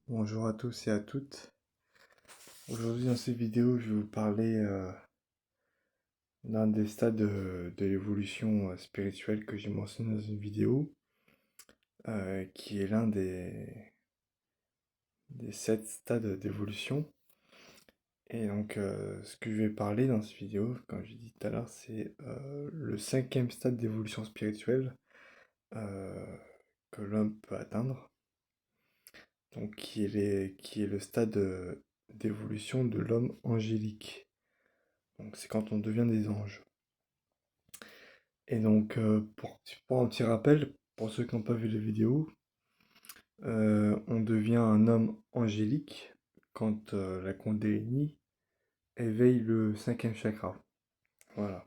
Bonjour à tous et à toutes. Aujourd'hui dans cette vidéo, je vais vous parler d'un des stades de l'évolution spirituelle que j'ai mentionné dans une vidéo, qui est l'un des 7 stades d'évolution. Et donc ce que je vais parler dans cette vidéo, comme j'ai dit tout à l'heure, c'est le 5e stade d'évolution spirituelle euh, que l'homme peut atteindre, donc qui est le stade d'évolution de l'homme angélique. Donc c'est quand on devient des anges. Et donc, pour un petit rappel, pour ceux qui n'ont pas vu les vidéos, on devient un homme angélique quand la Kundalini éveille le 5e chakra. Voilà.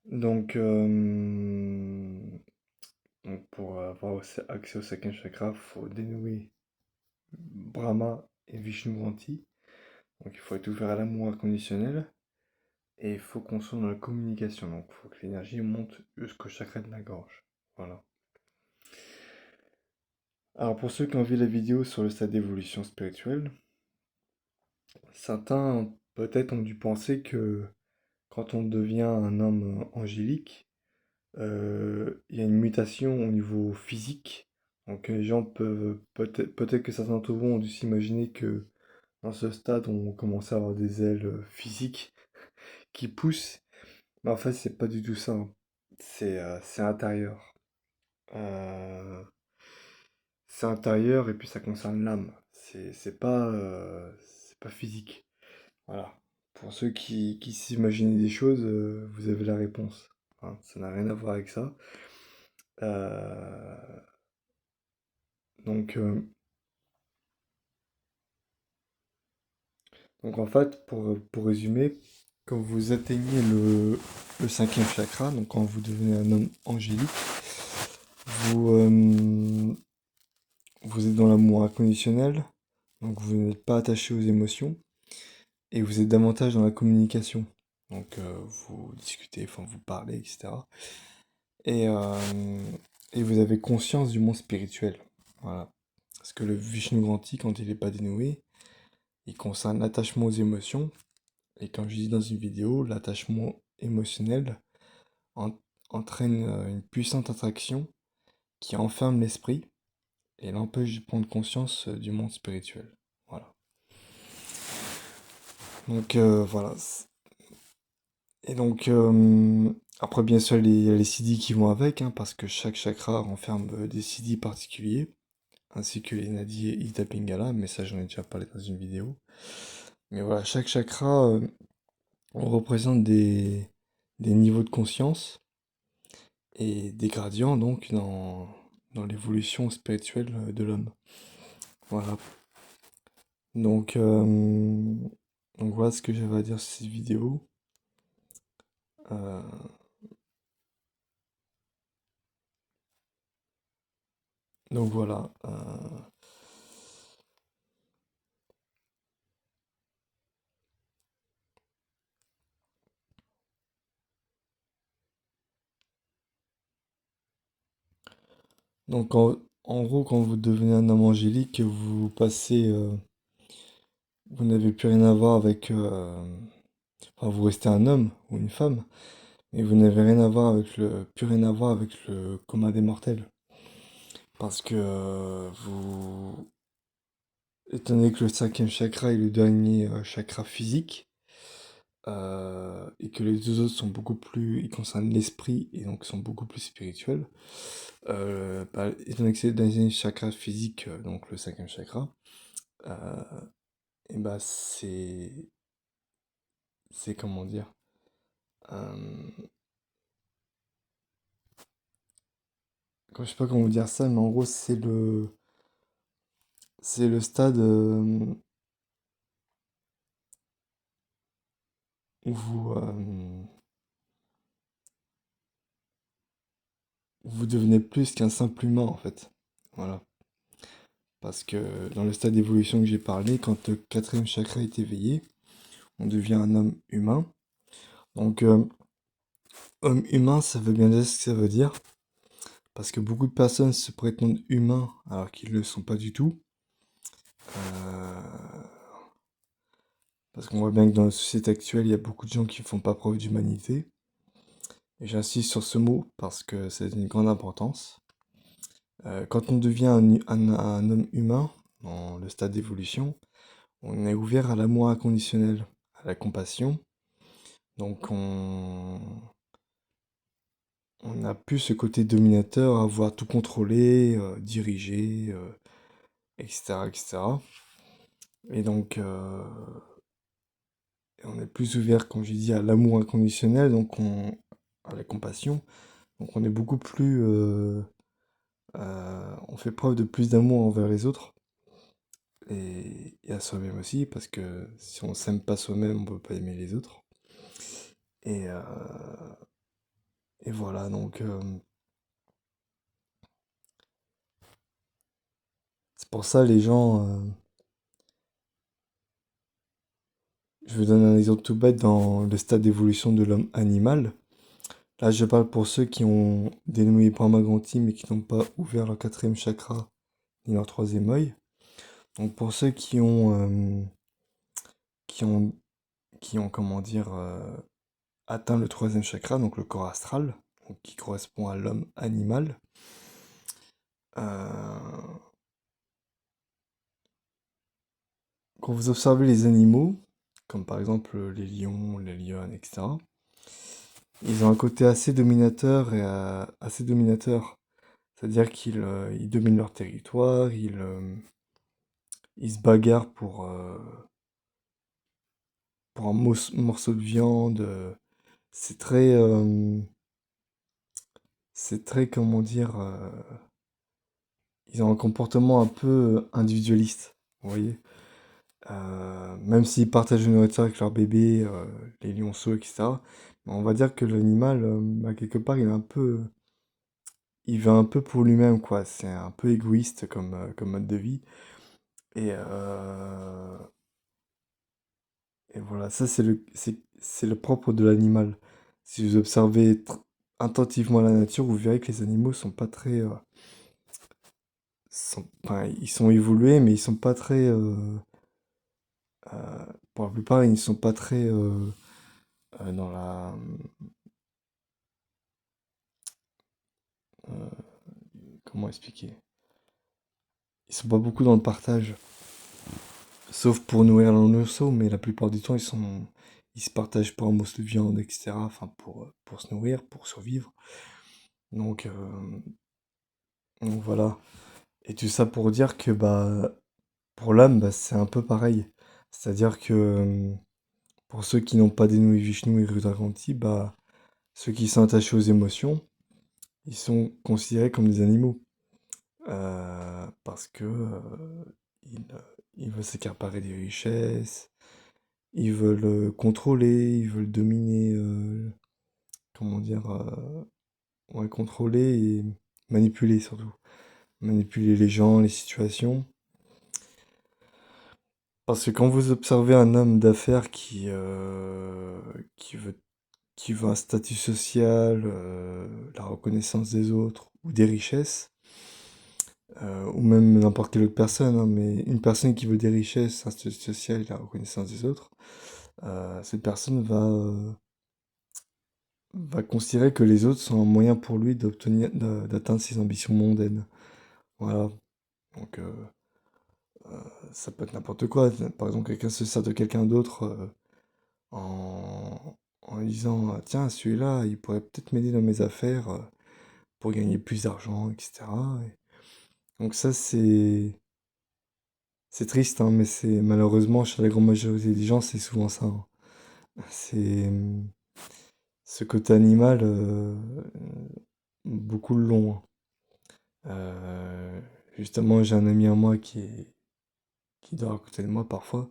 Donc, pour avoir accès au 5e chakra, il faut dénouer Brahma et Vishnu Granti. Donc, il faut être ouvert à l'amour inconditionnel. Et il faut qu'on soit dans la communication. Donc, il faut que l'énergie monte jusqu'au chakra de la gorge. Voilà. Alors pour ceux qui ont vu la vidéo sur le stade d'évolution spirituelle, certains peut-être ont dû penser que quand on devient un homme angélique, il y a une mutation au niveau physique. Donc les gens peuvent, peut-être que certains d'entre vous ont dû s'imaginer que dans ce stade, on commençait à avoir des ailes physiques qui poussent. Mais en fait, c'est pas du tout ça, hein. C'est intérieur. Euh, c'est intérieur et puis ça concerne l'âme. C'est pas physique. Voilà. Pour ceux qui s'imaginaient des choses, vous avez la réponse. Hein, ça n'a rien à voir avec ça. Euh, donc, euh, donc en fait, pour résumer, quand vous atteignez le 5e chakra, donc quand vous devenez un homme angélique, vous, vous êtes dans l'amour inconditionnel, donc vous n'êtes pas attaché aux émotions. Et vous êtes davantage dans la communication. Donc vous discutez, enfin vous parlez, etc. Et, euh, et vous avez conscience du monde spirituel. Voilà. Parce que le Vishnu Granti, quand il n'est pas dénoué, il concerne l'attachement aux émotions. Et comme je dis dans une vidéo, l'attachement émotionnel en- entraîne une puissante attraction qui enferme l'esprit et l'empêche de prendre conscience du monde spirituel. Voilà. Donc voilà. Et donc, après, bien sûr, il y a les siddhis qui vont avec, hein, parce que chaque chakra renferme des siddhis particuliers, ainsi que les nadis et Ida Pingala, mais ça, j'en ai déjà parlé dans une vidéo. Mais voilà, chaque chakra on représente des niveaux de conscience et des gradients, donc, dans l'évolution spirituelle de l'homme. Voilà. Donc, donc voilà ce que j'avais à dire sur cette vidéo. Euh, donc voilà. Donc en gros, quand vous devenez un homme angélique, vous passez, vous n'avez plus rien à voir avec, enfin, vous restez un homme ou une femme, mais vous n'avez rien à voir avec plus rien à voir avec le commun des mortels, parce que étant donné que le 5e chakra est le dernier chakra physique, et que les deux autres sont beaucoup plus, ils concernent l'esprit et donc sont beaucoup plus spirituels. Étant donné que c'est le dernier chakra physique, donc le 5e chakra. Euh, et bah c'est comment dire, euh, je sais pas comment vous dire ça, mais en gros c'est le stade où vous devenez plus qu'un simple humain en fait. Voilà. Parce que dans le stade d'évolution que j'ai parlé, quand le 4e chakra est éveillé, on devient un homme humain. Donc homme humain, ça veut bien dire ce que ça veut dire. Parce que beaucoup de personnes se prétendent humains alors qu'ils ne le sont pas du tout. Euh, Parce qu'on voit bien que dans la société actuelle, il y a beaucoup de gens qui font pas preuve d'humanité. Et j'insiste sur ce mot parce que c'est d'une grande importance. Quand on devient un homme humain, dans le stade d'évolution, on est ouvert à l'amour inconditionnel, à la compassion. Donc on n'a plus ce côté dominateur à vouloir tout contrôler, diriger, etc., etc. Et donc on est plus ouvert, comme j'ai dit, à l'amour inconditionnel, à la compassion. Donc on est beaucoup plus, on fait preuve de plus d'amour envers les autres et à soi-même aussi, parce que si on s'aime pas soi-même, on peut pas aimer les autres. Et, euh, et voilà, donc c'est pour ça les gens. Je vous donne un exemple tout bête dans le stade d'évolution de l'homme animal. Là, je parle pour ceux qui ont dénoué Brahmagranthi mais qui n'ont pas ouvert leur quatrième chakra ni leur troisième œil. Donc pour ceux qui ont, qui ont comment dire, atteint le troisième chakra, donc le corps astral, donc qui correspond à l'homme animal, euh, quand vous observez les animaux, comme par exemple les lions, les lionnes, etc., ils ont un côté assez dominateur et assez dominateur. C'est-à-dire qu'ils dominent leur territoire, ils se bagarrent pour un morceau de viande. C'est très, comment dire, ils ont un comportement un peu individualiste, vous voyez. Même s'ils partagent une nourriture avec leur bébé, les lionceaux, etc. On va dire que l'animal, bah, quelque part, il veut un peu pour lui-même, quoi. C'est un peu égoïste comme mode de vie. Et, et voilà, ça c'est le propre de l'animal. Si vous observez attentivement la nature, vous verrez que les animaux sont pas très, enfin, ils sont évolués, mais ils sont pas très, pour la plupart, ils sont pas très dans la, euh, comment expliquer? Ils sont pas beaucoup dans le partage, sauf pour nourrir l'oiseau, mais la plupart du temps, ils se partagent pour un morceau de viande, etc. Enfin, pour se nourrir, pour survivre. Donc, donc voilà. Et tout ça pour dire que bah pour l'âme, bah, c'est un peu pareil. C'est-à-dire que pour ceux qui n'ont pas dénoué Vishnu et Rudrakranti, bah ceux qui sont attachés aux émotions, ils sont considérés comme des animaux. Parce que ils veulent s'accaparer des richesses, ils veulent contrôler, ils veulent dominer, comment dire, ouais, contrôler et manipuler surtout. Manipuler les gens, les situations. Parce que quand vous observez un homme d'affaires qui veut un statut social, la reconnaissance des autres ou des richesses, ou même n'importe quelle autre personne, hein, mais une personne qui veut des richesses, un statut social et la reconnaissance des autres, cette personne va considérer que les autres sont un moyen pour lui d'atteindre ses ambitions mondaines. Voilà. Donc, ça peut être n'importe quoi. Par exemple, quelqu'un se sert de quelqu'un d'autre en lui disant tiens, celui-là, il pourrait peut-être m'aider dans mes affaires pour gagner plus d'argent, etc. Donc, ça, c'est triste, hein, mais c'est malheureusement, chez la grande majorité des gens, c'est souvent ça, hein. C'est ce côté animal, beaucoup le long, hein. Euh, Justement, j'ai un ami à moi qui dort à côté de moi parfois.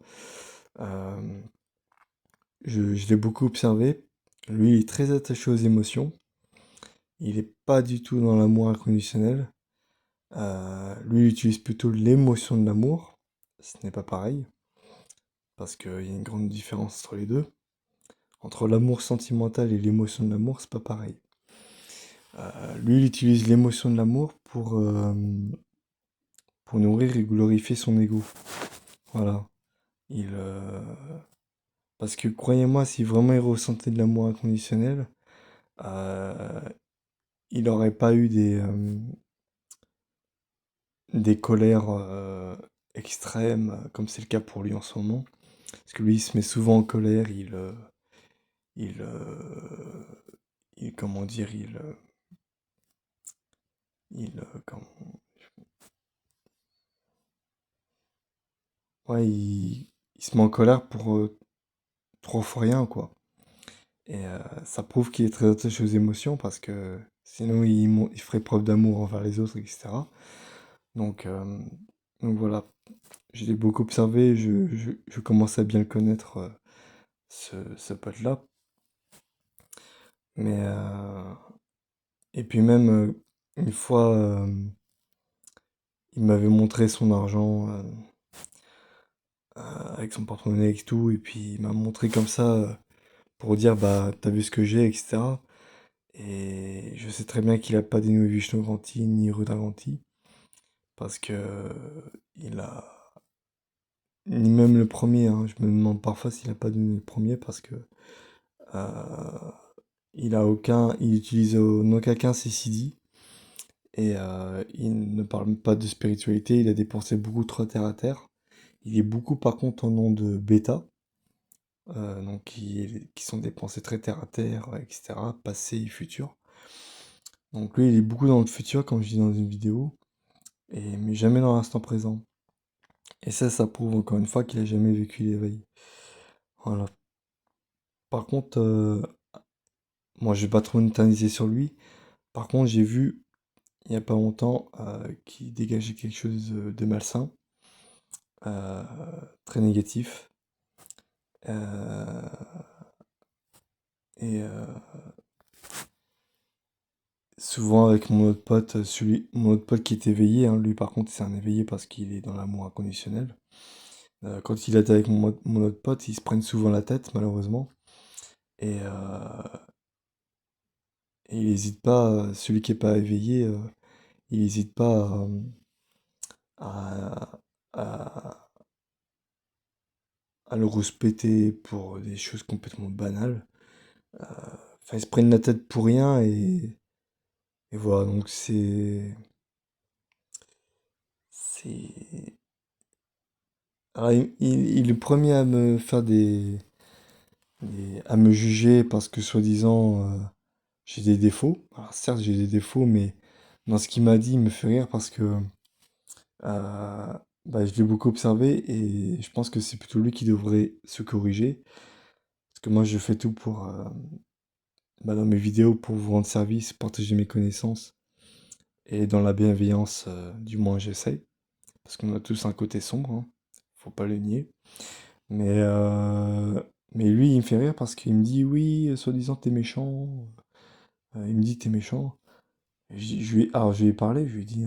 Euh, je l'ai beaucoup observé. Lui, il est très attaché aux émotions. Il n'est pas du tout dans l'amour inconditionnel. Lui, il utilise plutôt l'émotion de l'amour. Ce n'est pas pareil, parce qu'il y a une grande différence entre les deux. Entre l'amour sentimental et l'émotion de l'amour, c'est pas pareil. Lui, il utilise l'émotion de l'amour pour nourrir et glorifier son ego. Voilà. Il, parce que croyez-moi, si vraiment il ressentait de l'amour inconditionnel, euh, il n'aurait pas eu des colères extrêmes, comme c'est le cas pour lui en ce moment. Parce que lui, il se met souvent en colère, il, comment dire, comment- ouais, il se met en colère pour trois fois rien, quoi. Et ça prouve qu'il est très attaché aux émotions parce que sinon il ferait preuve d'amour envers les autres, etc. Donc, euh, donc voilà, je l'ai beaucoup observé, je commence à bien le connaître, ce pote-là. Mais, et puis même, une fois, il m'avait montré son argent avec son porte-monnaie et tout, et puis il m'a montré comme ça pour dire, bah, t'as vu ce que j'ai, etc. Et je sais très bien qu'il a pas dénoué Vishnu Garanti ni Ruda Garanti, parce que il a, ni même le premier, hein, je me demande parfois s'il a pas donné le premier, parce que euh, il utilise en aucun cas ses CD, et il ne parle pas de spiritualité, il a des pensées beaucoup trop terre à terre. Il est beaucoup par contre en nom de bêta, donc qui sont des pensées très terre à terre, etc., passé et futur. Donc lui, il est beaucoup dans le futur, comme je dis dans une vidéo, mais jamais dans l'instant présent. Et ça prouve encore une fois qu'il a jamais vécu l'éveil. Voilà. Par contre, moi je vais pas trop m'éterniser sur lui. Par contre, j'ai vu il y a pas longtemps qu'il dégageait quelque chose de malsain, euh, très négatif. Euh, et souvent avec mon autre pote, mon autre pote qui est éveillé, hein, lui par contre c'est un éveillé parce qu'il est dans l'amour inconditionnel. Quand il est avec mon autre pote, ils se prennent souvent la tête malheureusement. Et, il n'hésite pas, celui qui est pas éveillé, il n'hésite pas à, à- à le rouspéter pour des choses complètement banales. Enfin, ils se prennent la tête pour rien et voilà, donc c'est... Alors, il est le premier à me faire à me juger parce que soi-disant j'ai des défauts. Alors certes j'ai des défauts, mais dans ce qu'il m'a dit, il me fait rire parce que Euh, bah, je l'ai beaucoup observé et je pense que c'est plutôt lui qui devrait se corriger. Parce que moi, je fais tout pour, bah, dans mes vidéos, pour vous rendre service, partager mes connaissances. Et dans la bienveillance, du moins, j'essaye. Parce qu'on a tous un côté sombre, hein. Faut pas le nier. Mais, euh, mais lui, il me fait rire parce qu'il me dit, oui, soi-disant, t'es méchant. Il me dit, t'es méchant. Alors, je lui ai parlé, je lui ai dit,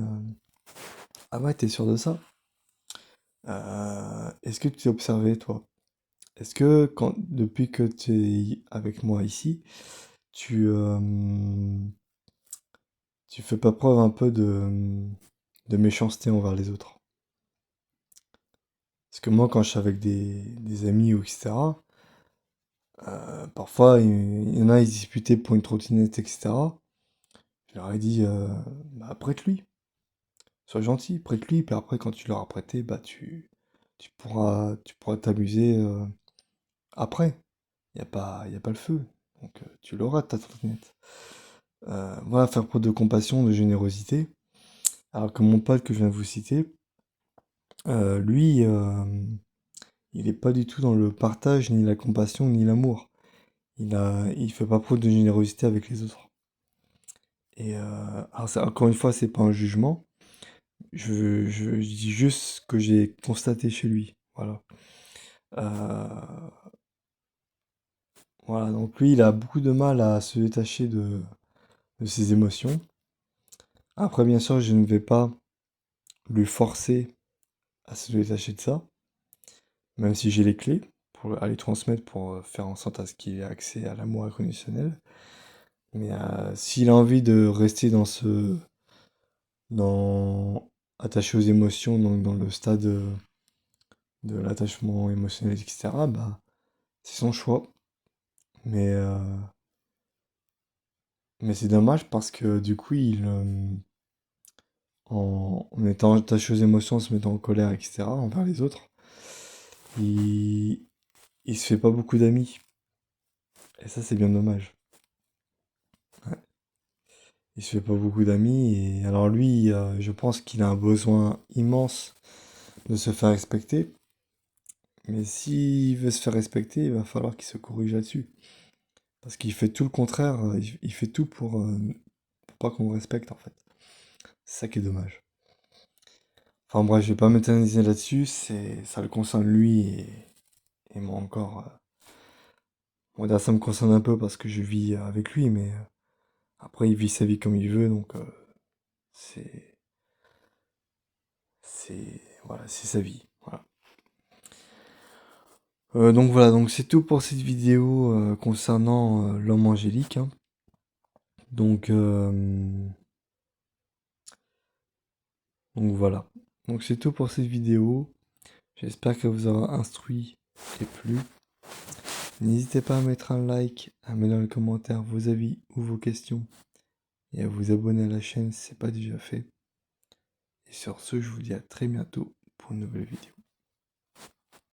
ah ouais, t'es sûr de ça? Est-ce que tu t'es observé, toi? Est-ce que depuis que tu es avec moi ici, tu fais pas preuve un peu de méchanceté envers les autres? Parce que moi, quand je suis avec des amis ou etc., parfois, il y en a, ils disputaient pour une trottinette, etc. Je leur ai dit, bah, prête-lui, sois gentil, prête-lui, puis après, quand tu l'auras prêté, bah, tu pourras t'amuser après. Y a pas le feu. Donc, tu l'auras, ta trottinette. Voilà, faire preuve de compassion, de générosité. Alors que mon pote que je viens de vous citer, lui, il est pas du tout dans le partage, ni la compassion, ni l'amour. Il fait pas preuve de générosité avec les autres. Et alors encore une fois, c'est pas un jugement. Je dis juste ce que j'ai constaté chez lui. Voilà. Euh, voilà. Donc lui, il a beaucoup de mal à se détacher de ses émotions. Après, bien sûr, je ne vais pas lui forcer à se détacher de ça, même si j'ai les clés pour aller transmettre pour faire en sorte à ce qu'il ait accès à l'amour inconditionnel. Mais s'il a envie de rester dans, attaché aux émotions, donc dans le stade de l'attachement émotionnel, etc., bah, c'est son choix. Mais, euh, mais c'est dommage parce que du coup, en étant attaché aux émotions, en se mettant en colère, etc., envers les autres, il, il se fait pas beaucoup d'amis. Et ça, c'est bien dommage. Ouais. Il se fait pas beaucoup d'amis. Et alors lui, je pense qu'il a un besoin immense de se faire respecter. Mais s'il veut se faire respecter, il va falloir qu'il se corrige là-dessus. Parce qu'il fait tout le contraire, il fait tout pour pas qu'on le respecte en fait. C'est ça qui est dommage. Enfin bref, je vais pas m'éterniser là-dessus, ça le concerne lui et moi encore. On va dire ça me concerne un peu parce que je vis avec lui, mais après il vit sa vie comme il veut, donc c'est voilà, c'est sa vie. Voilà. Donc voilà, donc c'est tout pour cette vidéo concernant l'homme angélique, hein. Donc, donc voilà. Donc c'est tout pour cette vidéo. J'espère qu'elle vous aura instruit et plu. N'hésitez pas à mettre un like, à mettre dans les commentaires vos avis ou vos questions et à vous abonner à la chaîne si ce n'est pas déjà fait. Et sur ce, je vous dis à très bientôt pour une nouvelle vidéo.